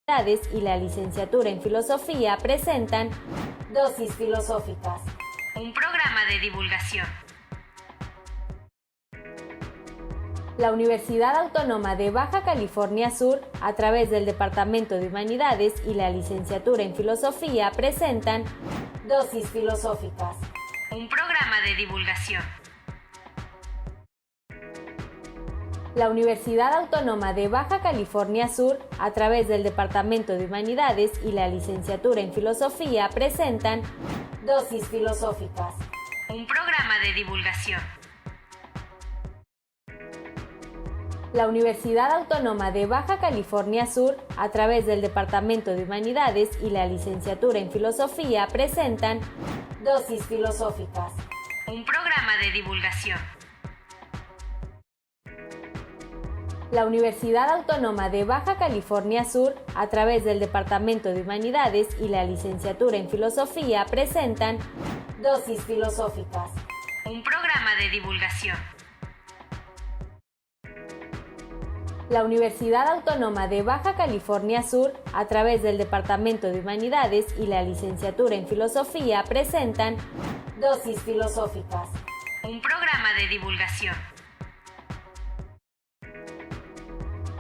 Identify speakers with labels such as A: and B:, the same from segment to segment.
A: y la licenciatura en Filosofía presentan Dosis Filosóficas, un programa de divulgación. La Universidad Autónoma de Baja California Sur, a través del Departamento de Humanidades y la licenciatura en Filosofía presentan Dosis Filosóficas, un programa de divulgación. La Universidad Autónoma de Baja California Sur, a través del Departamento de Humanidades y la licenciatura en Filosofía presentan Dosis Filosóficas, un programa de divulgación. La Universidad Autónoma de Baja California Sur, a través del Departamento de Humanidades y la licenciatura en Filosofía presentan Dosis Filosóficas, un programa de divulgación. La Universidad Autónoma de Baja California Sur, a través del Departamento de Humanidades y la licenciatura en Filosofía presentan Dosis Filosóficas, un programa de divulgación. La Universidad Autónoma de Baja California Sur, a través del Departamento de Humanidades y la licenciatura en Filosofía presentan Dosis Filosóficas, un programa de divulgación.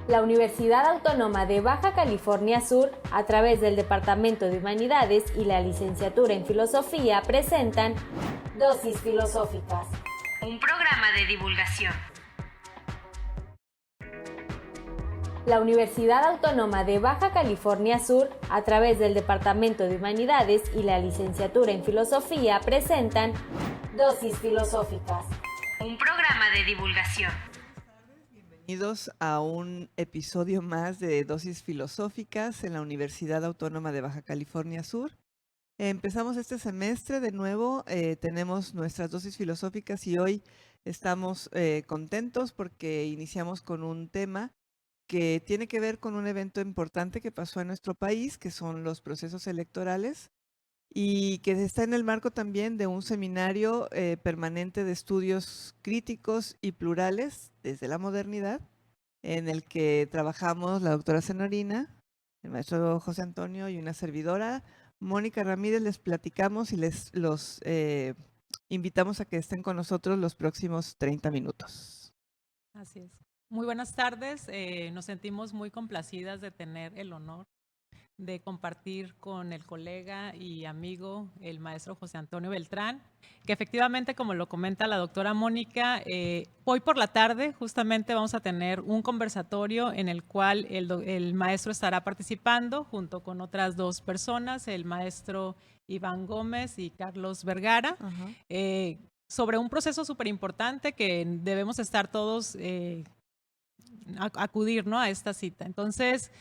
A: La Universidad Autónoma de Baja California Sur, a través del Departamento de Humanidades y la licenciatura en Filosofía presentan Dosis Filosóficas, un programa de divulgación. La Universidad Autónoma de Baja California Sur, a través del Departamento de Humanidades y la licenciatura en Filosofía presentan Dosis Filosóficas, un programa de divulgación.
B: Bienvenidos a un episodio más de Dosis Filosóficas en la Universidad Autónoma de Baja California Sur. Empezamos este semestre de nuevo, tenemos nuestras dosis filosóficas y hoy estamos contentos porque iniciamos con un tema que tiene que ver con un evento importante que pasó en nuestro país, que son los procesos electorales, y que está en el marco también de un seminario permanente de estudios críticos y plurales desde la modernidad, en el que trabajamos la doctora Zenorina, el maestro José Antonio y una servidora, Mónica Ramírez. Les platicamos y los invitamos a que estén con nosotros los próximos 30 minutos.
C: Así es. Muy buenas tardes. Nos sentimos muy complacidas de tener el honor de compartir con el colega y amigo, el maestro José Antonio Beltrán, que efectivamente, como lo comenta la doctora Mónica, hoy por la tarde justamente vamos a tener un conversatorio en el cual el maestro estará participando junto con otras dos personas, el maestro Iván Gómez y Carlos Vergara, sobre un proceso súper importante que debemos estar todos acudir, ¿no?, a esta cita. Entonces,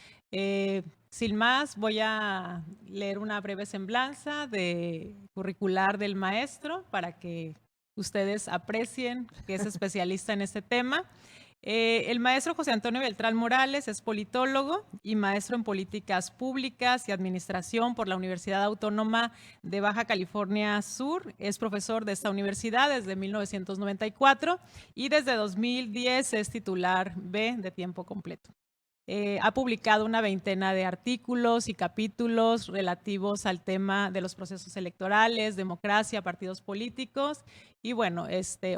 C: sin más, voy a leer una breve semblanza de curricular del maestro para que ustedes aprecien que es especialista en este tema. El maestro José Antonio Beltrán Morales es politólogo y maestro en políticas públicas y administración por la Universidad Autónoma de Baja California Sur. Es profesor de esta universidad desde 1994 y desde 2010 es titular B de tiempo completo. Ha publicado una veintena de artículos y capítulos relativos al tema de los procesos electorales, democracia, partidos políticos. Y bueno,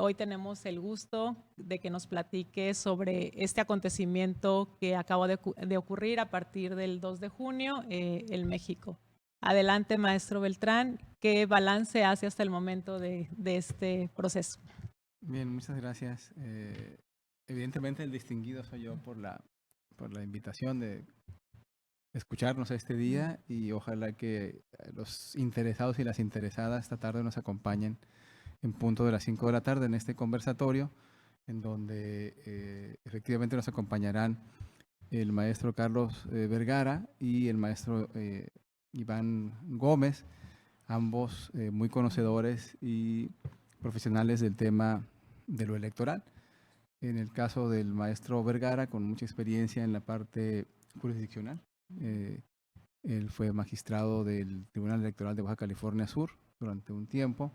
C: hoy tenemos el gusto de que nos platique sobre este acontecimiento que acaba de ocurrir a partir del 2 de junio en México. Adelante, maestro Beltrán, ¿qué balance hace hasta el momento de este proceso?
D: Bien, muchas gracias. Evidentemente el distinguido soy yo por la invitación de escucharnos este día, y ojalá que los interesados y las interesadas esta tarde nos acompañen en punto de las 5 de la tarde en este conversatorio, en donde efectivamente nos acompañarán el maestro Carlos Vergara y el maestro Iván Gómez, ambos muy conocedores y profesionales del tema de lo electoral. En el caso del maestro Vergara, con mucha experiencia en la parte jurisdiccional. Él fue magistrado del Tribunal Electoral de Baja California Sur durante un tiempo.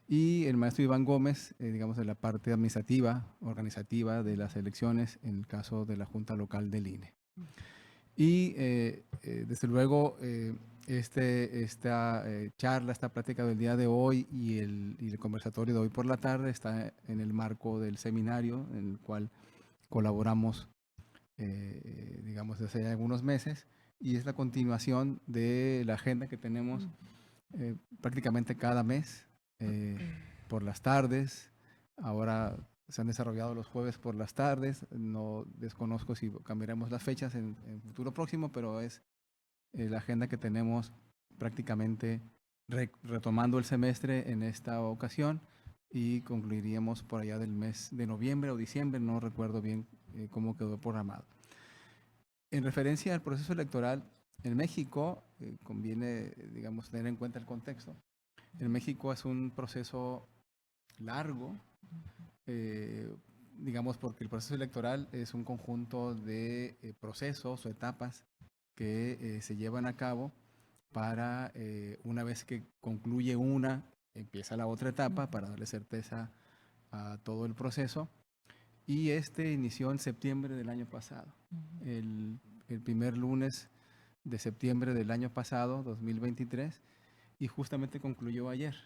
D: Y el maestro Iván Gómez, digamos, de la parte administrativa, organizativa de las elecciones, en el caso de la Junta Local del INE. Y desde luego esta charla, esta plática del día de hoy y el conversatorio de hoy por la tarde está en el marco del seminario en el cual colaboramos, digamos, desde hace algunos meses, y es la continuación de la agenda que tenemos prácticamente cada mes por las tardes. Ahora se han desarrollado los jueves por las tardes. No desconozco si cambiaremos las fechas en futuro próximo, pero es la agenda que tenemos prácticamente retomando el semestre en esta ocasión, y concluiríamos por allá del mes de noviembre o diciembre, no recuerdo bien cómo quedó programado. En referencia al proceso electoral en México, conviene, digamos, tener en cuenta el contexto. En México es un proceso largo, digamos, porque el proceso electoral es un conjunto de procesos o etapas que se llevan a cabo para, una vez que concluye una, empieza la otra etapa para darle certeza a todo el proceso. Y este inició en septiembre del año pasado. El primer lunes de septiembre del año pasado, 2023, y justamente concluyó ayer.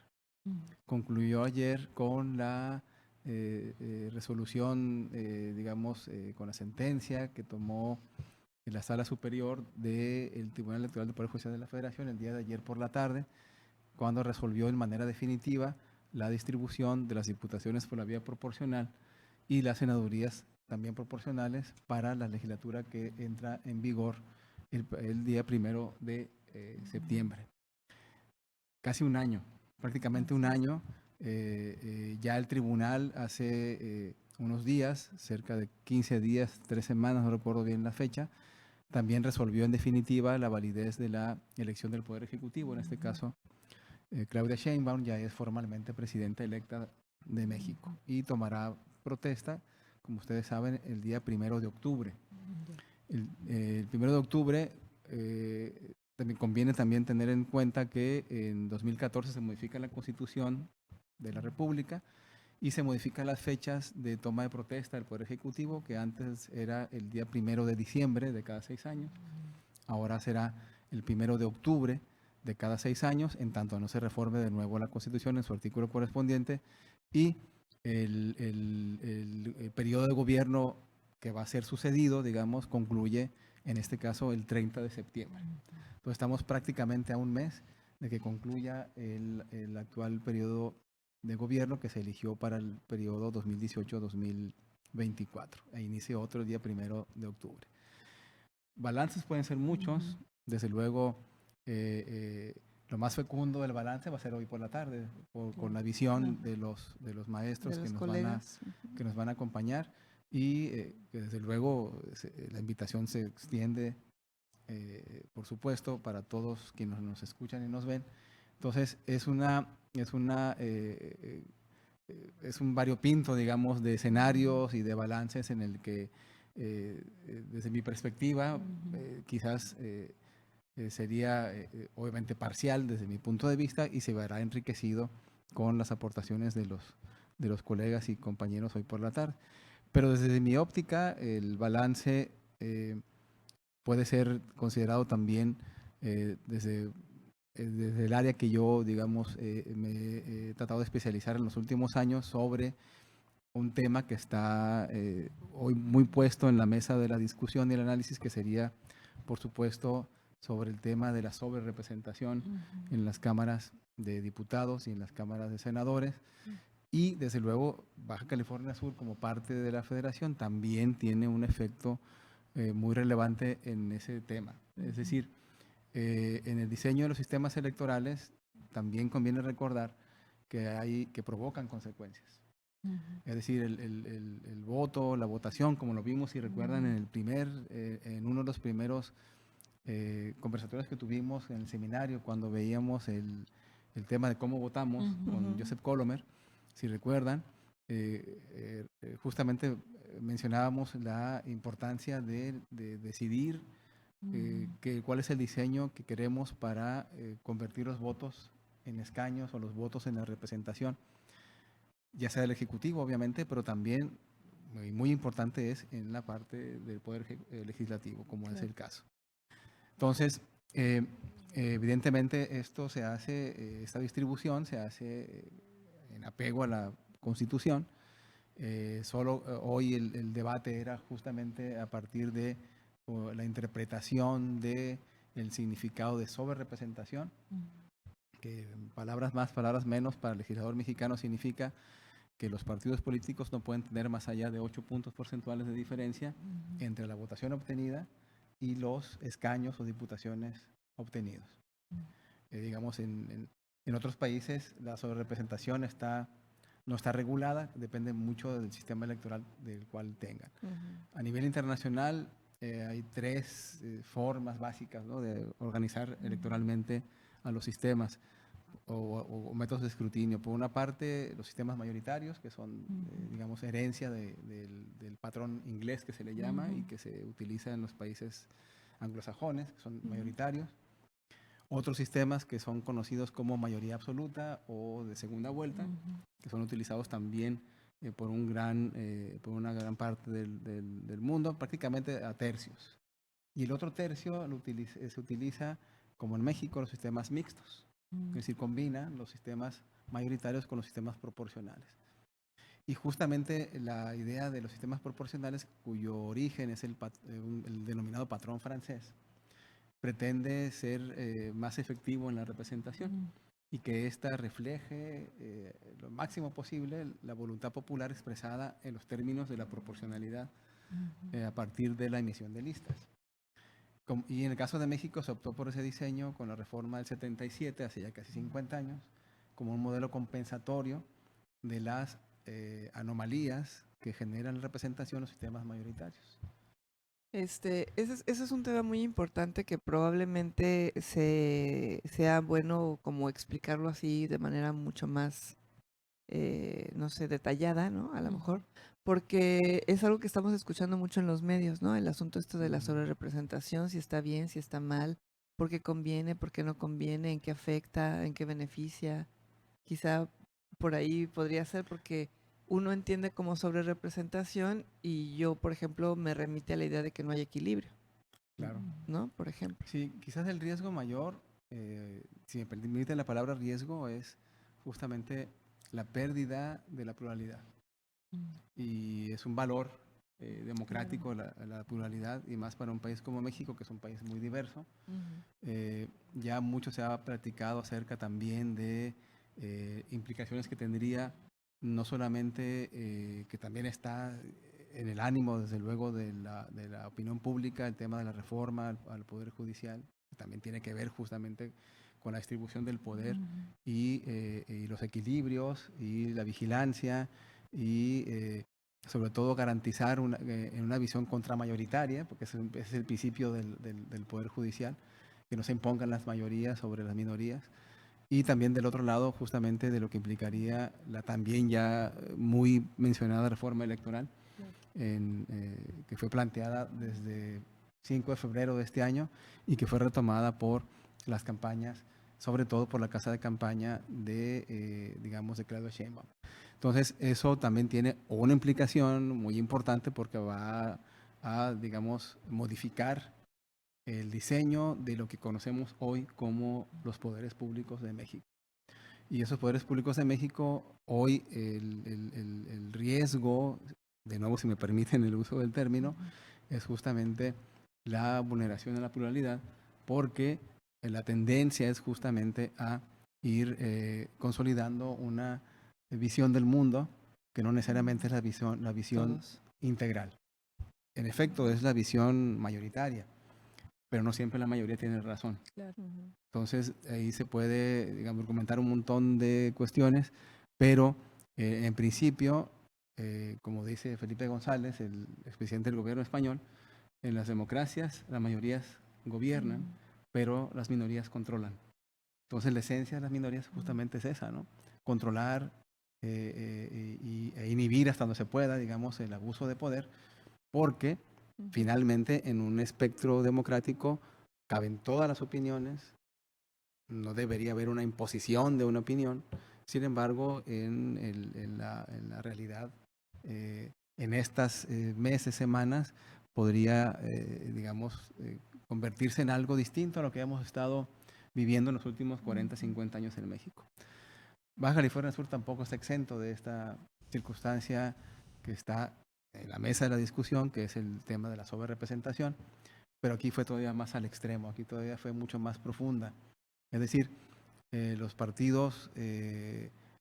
D: Concluyó ayer con la resolución, digamos, con la sentencia que tomó en la Sala Superior del Tribunal Electoral del Poder Judicial de la Federación el día de ayer por la tarde, cuando resolvió de manera definitiva la distribución de las diputaciones por la vía proporcional y las senadurías también proporcionales para la legislatura que entra en vigor el día 1 de septiembre. Casi un año, prácticamente un año. Ya el tribunal hace unos días, cerca de 15 días, 3 semanas, no recuerdo bien la fecha, también resolvió en definitiva la validez de la elección del Poder Ejecutivo. En este caso, Claudia Sheinbaum ya es formalmente presidenta electa de México y tomará protesta, como ustedes saben, el día 1 de octubre. El 1 de octubre también conviene también tener en cuenta que en 2014 se modifica la Constitución de la República y se modifican las fechas de toma de protesta del Poder Ejecutivo, que antes era el día 1 de diciembre de cada 6 años. Ahora será el 1 de octubre de cada 6 años, en tanto no se reforme de nuevo la Constitución en su artículo correspondiente, y el periodo de gobierno que va a ser sucedido, digamos, concluye en este caso el 30 de septiembre. Entonces estamos prácticamente a un mes de que concluya el actual periodo de gobierno que se eligió para el periodo 2018-2024 e inicie otro el día 1 de octubre. Balances pueden ser muchos, desde luego lo más fecundo del balance va a ser hoy por la tarde, con la visión de los maestros que nos van a acompañar, y que desde luego la invitación se extiende, por supuesto, para todos quienes nos escuchan y nos ven. Entonces es un variopinto, digamos, de escenarios y de balances en el que, desde mi perspectiva, quizás sería obviamente parcial desde mi punto de vista, y se verá enriquecido con las aportaciones de los colegas y compañeros hoy por la tarde. Pero desde mi óptica, el balance puede ser considerado también desde el área que yo, digamos, me he tratado de especializar en los últimos años sobre un tema que está hoy muy puesto en la mesa de la discusión y el análisis, que sería, por supuesto, sobre el tema de la sobrerepresentación en las cámaras de diputados y en las cámaras de senadores. Y, desde luego, Baja California Sur, como parte de la federación, también tiene un efecto muy relevante en ese tema. Es decir, en el diseño de los sistemas electorales también conviene recordar que provocan consecuencias. Es decir, el voto, la votación, como lo vimos, si recuerdan, en uno de los primeros conversatorios que tuvimos en el seminario, cuando veíamos el tema de cómo votamos con Joseph Colomer, si recuerdan, justamente mencionábamos la importancia de decidir cuál es el diseño que queremos para convertir los votos en escaños o los votos en la representación, ya sea del Ejecutivo, obviamente, pero también, muy importante, es en la parte del Poder Legislativo, como es el caso. Entonces, evidentemente esto se hace, esta distribución se hace en apego a la Constitución. Hoy el debate era justamente a partir de la interpretación de el significado de sobrerepresentación, que palabras más, palabras menos, para el legislador mexicano significa que los partidos políticos no pueden tener más allá de 8 puntos porcentuales de diferencia entre la votación obtenida y los escaños o diputaciones obtenidos. Digamos, en otros países la sobrerepresentación no está regulada, depende mucho del sistema electoral del cual tengan. A nivel internacional hay 3 formas básicas, ¿no?, de organizar electoralmente a los sistemas o métodos de escrutinio. Por una parte, los sistemas mayoritarios, que son, digamos, herencia del patrón inglés que se le llama y que se utiliza en los países anglosajones, que son mayoritarios. Otros sistemas que son conocidos como mayoría absoluta o de segunda vuelta, que son utilizados también por una gran parte del mundo, prácticamente a tercios. Y el otro tercio se utiliza, como en México, los sistemas mixtos, es decir, combina los sistemas mayoritarios con los sistemas proporcionales. Y justamente la idea de los sistemas proporcionales, cuyo origen es el denominado patrón francés, pretende ser más efectivo en la representación y que ésta refleje lo máximo posible la voluntad popular expresada en los términos de la proporcionalidad a partir de la emisión de listas. Y en el caso de México se optó por ese diseño con la reforma del 77, hace ya casi 50 años, como un modelo compensatorio de las anomalías que generan la representación en los sistemas mayoritarios.
B: Ese es un tema muy importante que probablemente sea bueno como explicarlo así de manera mucho más, no sé, detallada, ¿no? A lo mejor, porque es algo que estamos escuchando mucho en los medios, ¿no? El asunto esto de la sobrerepresentación, si está bien, si está mal, por qué conviene, por qué no conviene, en qué afecta, en qué beneficia. Quizá por ahí podría ser porque uno entiende como sobrerepresentación y yo, por ejemplo, me remite a la idea de que no hay equilibrio,
D: Claro.
B: ¿no? Por ejemplo.
D: Sí, quizás el riesgo mayor, si me permite la palabra riesgo, es justamente la pérdida de la pluralidad. Y es un valor democrático la pluralidad, y más para un país como México, que es un país muy diverso. Ya mucho se ha platicado acerca también de implicaciones que tendría, no solamente que también está en el ánimo, desde luego, de la opinión pública, el tema de la reforma al Poder Judicial, que también tiene que ver justamente con la distribución del poder y los equilibrios y la vigilancia y sobre todo garantizar en una visión contramayoritaria, porque ese es el principio del Poder Judicial, que no se impongan las mayorías sobre las minorías. Y también del otro lado, justamente de lo que implicaría la también ya muy mencionada reforma electoral, que fue planteada desde 5 de febrero de este año y que fue retomada por las campañas, sobre todo por la casa de campaña digamos, de Claudia Sheinbaum. Entonces, eso también tiene una implicación muy importante porque va a, digamos, modificar el diseño de lo que conocemos hoy como los poderes públicos de México. Y esos poderes públicos de México, hoy el riesgo, de nuevo si me permiten el uso del término, es justamente la vulneración de la pluralidad, porque la tendencia es justamente a ir consolidando una visión del mundo que no necesariamente es la visión integral. En efecto, es la visión mayoritaria, pero no siempre la mayoría tiene razón.
B: Claro.
D: Entonces, ahí se puede, digamos, argumentar un montón de cuestiones, pero en principio, como dice Felipe González, el expresidente del gobierno español, en las democracias las mayorías gobiernan, pero las minorías controlan. Entonces, la esencia de las minorías justamente es esa, ¿no? Controlar e inhibir hasta donde se pueda, digamos, el abuso de poder, porque finalmente en un espectro democrático caben todas las opiniones, no debería haber una imposición de una opinión. Sin embargo, en la realidad, en estas meses, semanas, podría, digamos, convertirse en algo distinto a lo que hemos estado viviendo en los últimos 40, 50 años en México. Baja California Sur tampoco está exento de esta circunstancia que está en la mesa de la discusión, que es el tema de la sobrerepresentación, pero aquí fue todavía más al extremo, aquí todavía fue mucho más profunda. Es decir, los partidos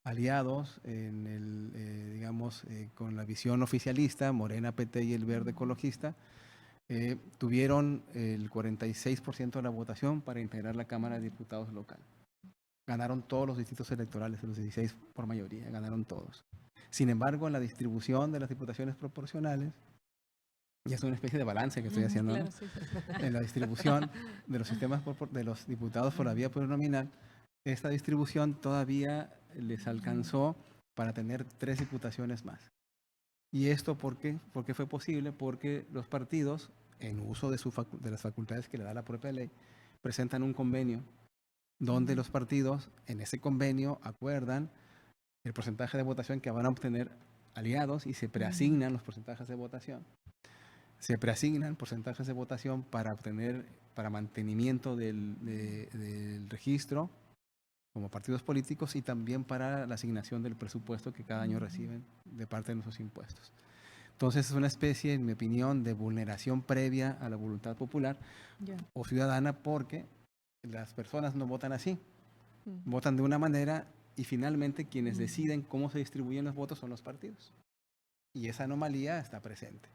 D: aliados digamos, con la visión oficialista, Morena, PT y el Verde Ecologista, tuvieron el 46% de la votación para integrar la Cámara de Diputados local. Ganaron todos los distritos electorales, los 16 por mayoría, ganaron todos. Sin embargo, en la distribución de las diputaciones proporcionales, y es una especie de balance que estoy haciendo,
C: claro,
D: ¿no?
C: sí.
D: En la distribución de los sistemas de los diputados por la vía plurinominal, esta distribución todavía les alcanzó para tener 3 diputaciones más. ¿Y esto por qué? ¿Por qué fue posible? Porque los partidos, en uso de las facultades que le da la propia ley, presentan un convenio donde los partidos en ese convenio acuerdan el porcentaje de votación que van a obtener aliados y se preasignan los porcentajes de votación. Se preasignan porcentajes de votación para mantenimiento del registro como partidos políticos y también para la asignación del presupuesto que cada año reciben de parte de nuestros impuestos. Entonces es una especie, en mi opinión, de vulneración previa a la voluntad popular o ciudadana, porque las personas no votan así, votan de una manera y finalmente quienes deciden cómo se distribuyen los votos son los partidos. Y esa anomalía está presente.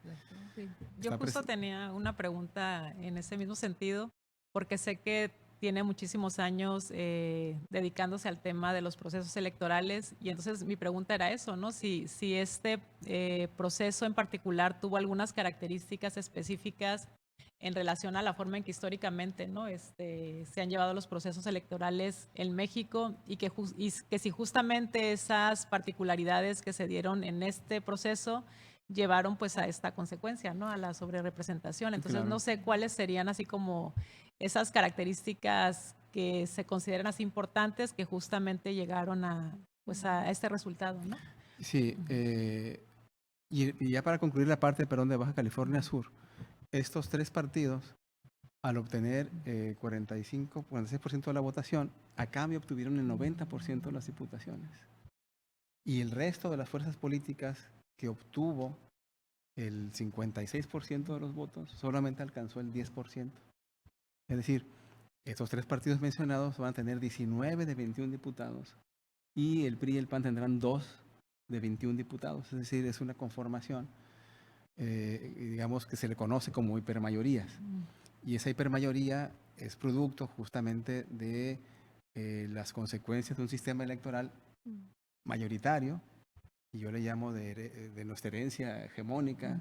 C: Sí. Yo justo tenía una pregunta en ese mismo sentido, porque sé que tiene muchísimos años dedicándose al tema de los procesos electorales, y entonces mi pregunta era eso, ¿no? Si este proceso en particular tuvo algunas características específicas en relación a la forma en que históricamente, ¿no? Se han llevado los procesos electorales en México, y que si justamente esas particularidades que se dieron en este proceso llevaron pues a esta consecuencia, ¿no? A la sobrerepresentación. Entonces,
D: claro,
C: no sé cuáles serían así como esas características que se consideran así importantes que justamente llegaron a este resultado, ¿no?
D: Sí, y ya para concluir la parte, de Baja California Sur, estos 3 partidos, al obtener 46% de la votación, a cambio obtuvieron el 90% de las diputaciones. Y el resto de las fuerzas políticas, que obtuvo el 56% de los votos, solamente alcanzó el 10%. Es decir, estos 3 partidos mencionados van a tener 19 de 21 diputados y el PRI y el PAN tendrán 2 de 21 diputados. Es decir, es una conformación, digamos, que se le conoce como hipermayorías. Y esa hipermayoría es producto justamente de las consecuencias de un sistema electoral mayoritario, y yo le llamo de nuestra herencia hegemónica,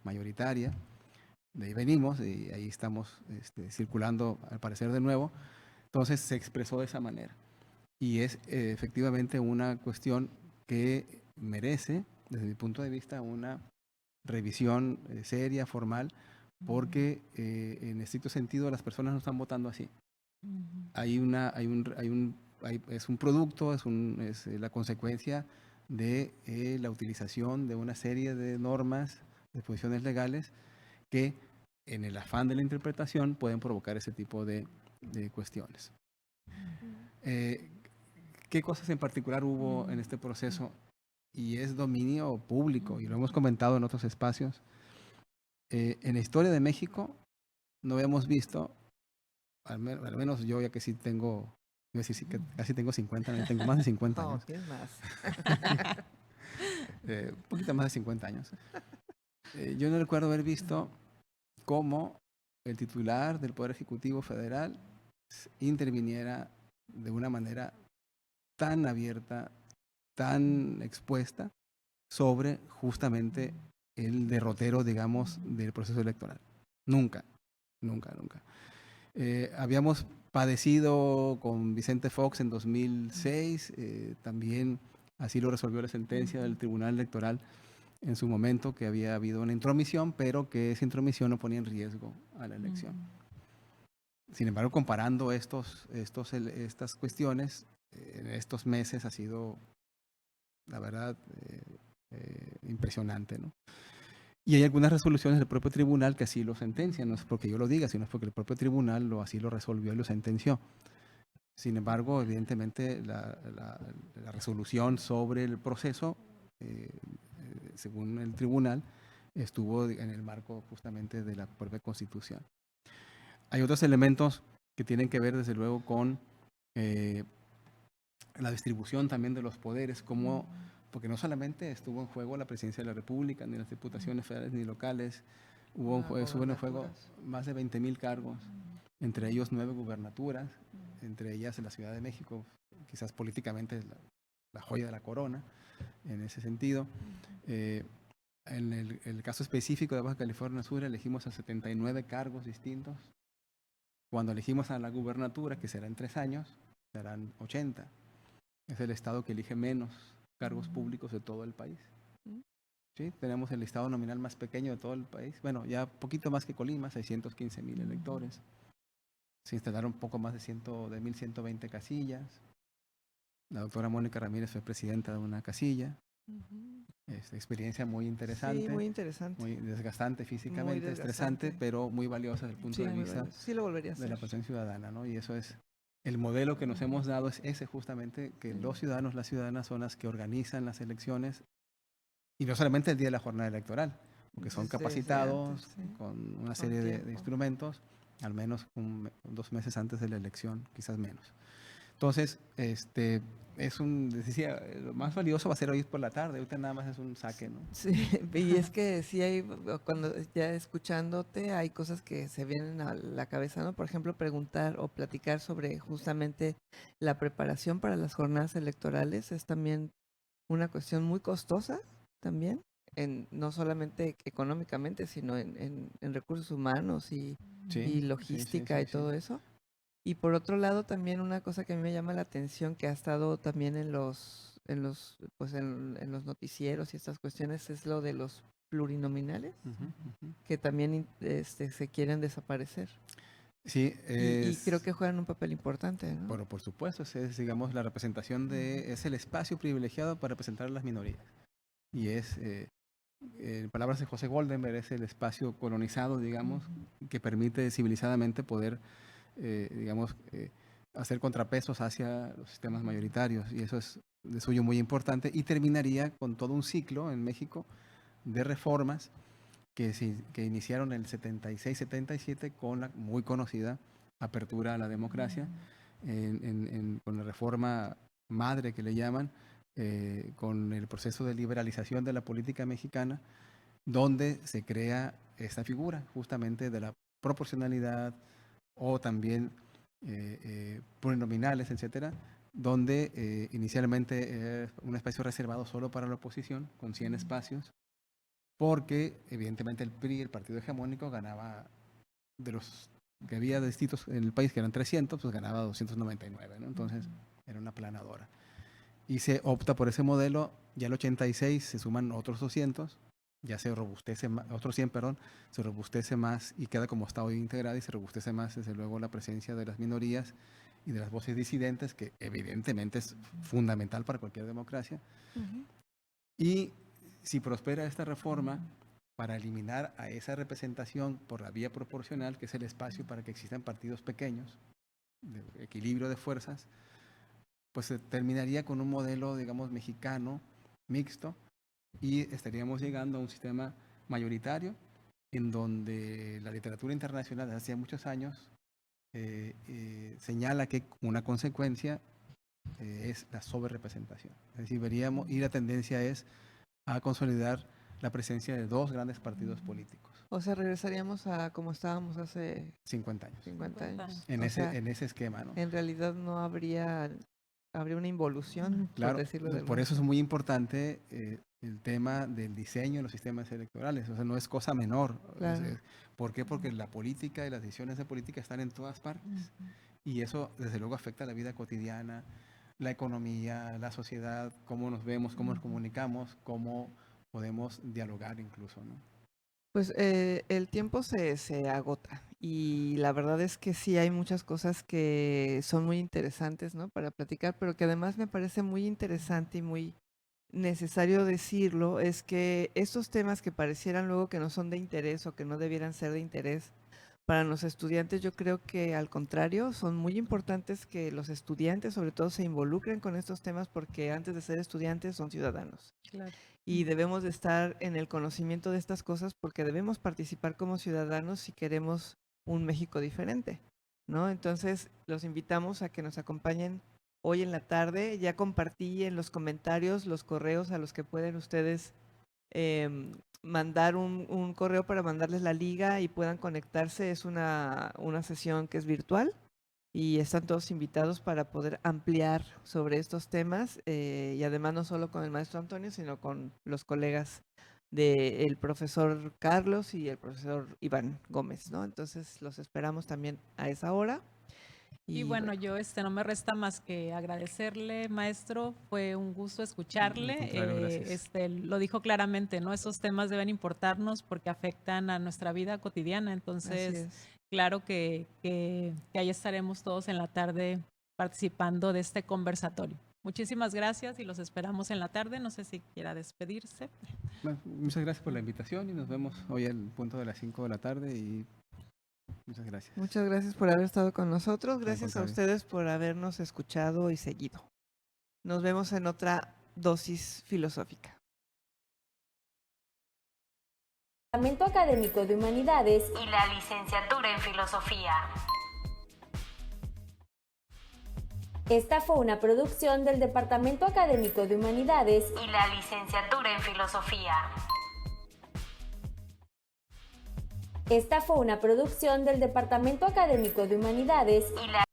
D: mayoritaria. De ahí venimos y ahí estamos circulando al parecer de nuevo. Entonces se expresó de esa manera. Y es efectivamente una cuestión que merece, desde mi punto de vista, una revisión seria, formal, porque en estricto sentido las personas no están votando así. Es un producto, es la consecuencia de la utilización de una serie de normas, disposiciones legales, que en el afán de la interpretación pueden provocar ese tipo de cuestiones. ¿Qué cosas en particular hubo en este proceso? Y es dominio público, y lo hemos comentado en otros espacios. En la historia de México no habíamos visto, al menos yo, ya que sí tengo, iba a decir sí, que casi tengo 50, no, tengo más de 50 años.
B: No, tienes más.
D: Un poquito más de 50 años. Yo no recuerdo haber visto cómo el titular del Poder Ejecutivo Federal interviniera de una manera tan abierta, tan expuesta sobre justamente el derrotero, digamos, del proceso electoral. Nunca. Habíamos padecido con Vicente Fox en 2006, también así lo resolvió la sentencia del Tribunal Electoral en su momento, que había habido una intromisión, pero que esa intromisión no ponía en riesgo a la elección. Sin embargo, comparando estas cuestiones, en estos meses ha sido, la verdad, impresionante, ¿no? Y hay algunas resoluciones del propio tribunal que así lo sentencian, no es porque yo lo diga, sino es porque el propio tribunal así lo resolvió y lo sentenció. Sin embargo, evidentemente, la resolución sobre el proceso, según el tribunal, estuvo en el marco justamente de la propia Constitución. Hay otros elementos que tienen que ver, desde luego, con la distribución también de los poderes, porque no solamente estuvo en juego la presidencia de la República, ni las diputaciones federales ni locales, estuvo en juego más de 20,000 cargos, entre ellos 9 gubernaturas, entre ellas en la Ciudad de México, quizás políticamente la joya de la corona, en ese sentido. En el caso específico de Baja California Sur, elegimos a 79 cargos distintos. Cuando elegimos a la gubernatura, que será en 3 años, serán 80. Es el estado que elige menos cargos públicos de todo el país. ¿Sí? Tenemos el estado nominal más pequeño de todo el país. Bueno, ya poquito más que Colima, 615,000 electores. Se instalaron poco más de 1,120 casillas. La doctora Mónica Ramírez fue presidenta de una casilla. Experiencia muy interesante.
B: Sí, muy interesante.
D: Muy desgastante físicamente,
B: Muy
D: estresante,
B: desgastante.
D: pero muy valiosa desde el punto
B: Sí,
D: de
B: muy
D: vista
B: valioso. Sí lo volvería a
D: de la
B: hacer.
D: participación ciudadana, ¿no? Y eso es el modelo que nos hemos dado, es ese justamente, que los ciudadanos, las ciudadanas son las que organizan las elecciones, y no solamente el día de la jornada electoral, porque son
B: Desde
D: capacitados
B: antes, sí.
D: con una serie de
B: tiempo.
D: instrumentos, al menos 2 meses antes de la elección, quizás menos. Entonces, decía, lo más valioso va a ser hoy por la tarde, ahorita nada más es un saque, ¿no?
B: Sí, y es que sí hay, cuando ya escuchándote, hay cosas que se vienen a la cabeza, ¿no? Por ejemplo, preguntar o platicar sobre justamente la preparación para las jornadas electorales es también una cuestión muy costosa también, no solamente económicamente, sino en recursos humanos y
D: Sí,
B: logística
D: sí,
B: y
D: sí.
B: todo eso. Y por otro lado, también una cosa que a mí me llama la atención, que ha estado también pues en los noticieros y estas cuestiones, es lo de los plurinominales, que también se quieren desaparecer.
D: Sí,
B: Y creo que juegan un papel importante, ¿no?
D: Pero por supuesto, es, digamos, la representación es el espacio privilegiado para representar a las minorías. Y en palabras de José Goldenberg, es el espacio colonizado, digamos, que permite civilizadamente poder, digamos, hacer contrapesos hacia los sistemas mayoritarios. Y eso es de suyo muy importante. Y terminaría con todo un ciclo en México de reformas que iniciaron en el 76-77 con la muy conocida apertura a la democracia, con la reforma madre que le llaman, con el proceso de liberalización de la política mexicana, donde se crea esta figura justamente de la proporcionalidad o también plurinominales, etcétera, donde inicialmente era un espacio reservado solo para la oposición, con 100 espacios, porque evidentemente el PRI, el partido hegemónico, ganaba de los que había de distritos en el país, que eran 300, pues ganaba 299, ¿no? Entonces era una planadora. Y se opta por ese modelo, ya el 86 se suman otros 200, ya se robustece más, otros 100, perdón, se robustece más y queda como está hoy integrada, y se robustece más, desde luego, la presencia de las minorías y de las voces disidentes, que evidentemente es fundamental para cualquier democracia. Y si prospera esta reforma, para eliminar a esa representación por la vía proporcional, que es el espacio para que existan partidos pequeños, de equilibrio de fuerzas, pues se terminaría con un modelo, digamos, mexicano, mixto, y estaríamos llegando a un sistema mayoritario en donde la literatura internacional desde hace muchos años señala que una consecuencia es la sobrerepresentación. Es decir, veríamos, y la tendencia es a consolidar la presencia de 2 grandes partidos políticos.
B: O sea, regresaríamos a como estábamos hace
D: 50 años.
B: 50 años.
D: En
B: O
D: ese,
B: sea,
D: en ese esquema, ¿no?
B: en realidad no habría una involución,
D: Claro,
B: por decirlo de
D: por
B: alguna
D: eso es muy importante el tema del diseño de los sistemas electorales. O sea, no es cosa menor.
B: Claro.
D: ¿Por qué? Porque la política y las decisiones de política están en todas partes. Y eso, desde luego, afecta la vida cotidiana, la economía, la sociedad, cómo nos vemos, cómo nos comunicamos, cómo podemos dialogar incluso, ¿no?
B: Pues el tiempo se agota y la verdad es que sí hay muchas cosas que son muy interesantes, ¿no? Para platicar, pero que además me parece muy interesante y muy necesario decirlo es que estos temas que parecieran luego que no son de interés o que no debieran ser de interés para los estudiantes, yo creo que al contrario, son muy importantes que los estudiantes sobre todo se involucren con estos temas porque antes de ser estudiantes son ciudadanos.
C: Claro.
B: Y debemos de estar en el conocimiento de estas cosas porque debemos participar como ciudadanos si queremos un México diferente, ¿no? Entonces, los invitamos a que nos acompañen hoy en la tarde. Ya compartí en los comentarios los correos a los que pueden ustedes mandar un correo para mandarles la liga y puedan conectarse. Es una sesión que es virtual y están todos invitados para poder ampliar sobre estos temas y además no solo con el maestro Antonio, sino con los colegas del profesor Carlos y el profesor Iván Gómez, ¿no? Entonces los esperamos también a esa hora.
C: Y bueno, yo no me resta más que agradecerle, maestro. Fue un gusto escucharle.
D: Claro, gracias.
C: Lo dijo claramente, ¿no? Esos temas deben importarnos porque afectan a nuestra vida cotidiana.
B: Así
C: Entonces,
B: es.
C: claro que ahí estaremos todos en la tarde participando de este conversatorio. Muchísimas gracias y los esperamos en la tarde. No sé si quiera despedirse.
D: Bueno, muchas gracias por la invitación y nos vemos hoy al punto de las 5 de la tarde y muchas gracias.
B: Muchas gracias por haber estado con nosotros. Gracias a
D: contrario.
B: ustedes por habernos escuchado y seguido. Nos vemos en otra dosis filosófica.
A: Departamento Académico de Humanidades y la Licenciatura en Filosofía. Esta fue una producción del Departamento Académico de Humanidades y la Licenciatura en Filosofía. Esta fue una producción del Departamento Académico de Humanidades y la